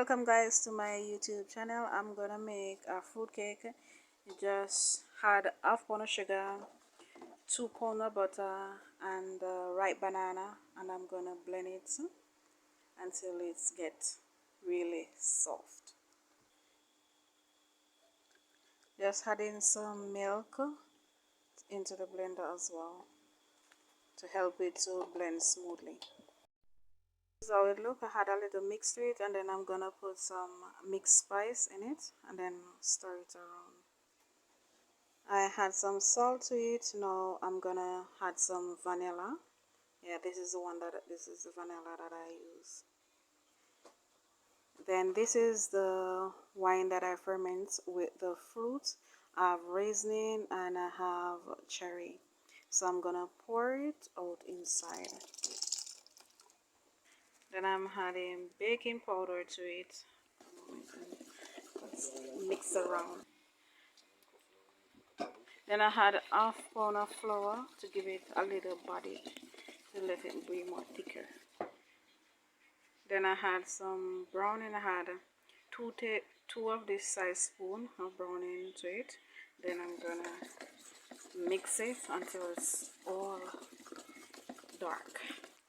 Welcome guys to my YouTube channel. I'm gonna make a fruit cake. Just had half pound of sugar, 2 pounds of butter, and ripe banana, and I'm gonna blend it until it gets really soft. Just adding some milk into the blender as well to help it to blend smoothly. This is how it look. I had a little mix to it, and then I'm gonna put some mixed spice in it and then stir it around. I had some salt to it. Now I'm gonna add some vanilla. Yeah, this is the vanilla that I use. Then this is the wine that I ferment with the fruit. I have raisin and I have cherry. So I'm gonna pour it out inside. Then I'm adding baking powder to it. Mix around. Then I had half pound of flour to give it a little body to let it be more thicker. Then I had some browning. I had two of this size spoon of browning to it. Then I'm gonna mix it until it's all dark.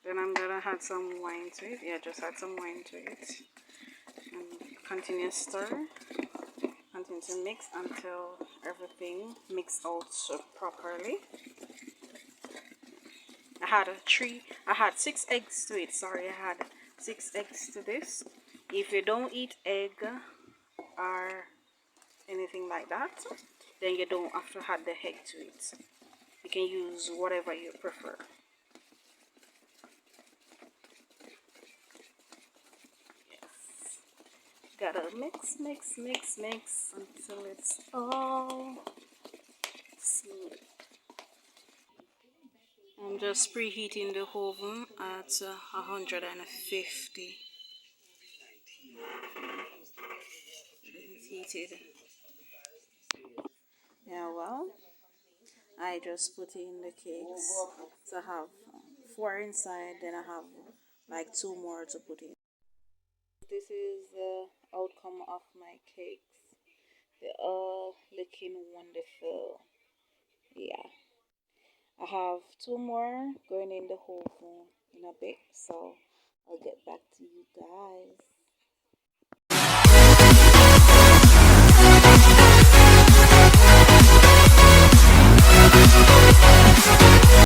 Then I'm gonna add some wine to it. Yeah, just add some wine to it. And continue stir. Continue to mix until everything mixed out properly. I had 6 eggs to it. Sorry, I had 6 eggs to this. If you don't eat egg or anything like that, then you don't have to add the egg to it. You can use whatever you prefer. Gotta mix until it's all smooth. I'm just preheating the oven at 150. It's heated. Yeah, well, I just put in the cakes. So I have 4 inside, then I have like 2 more to put in. This is the outcome of my cakes. They're all looking wonderful. Yeah, I have 2 more going in the oven in a bit, so I'll get back to you guys.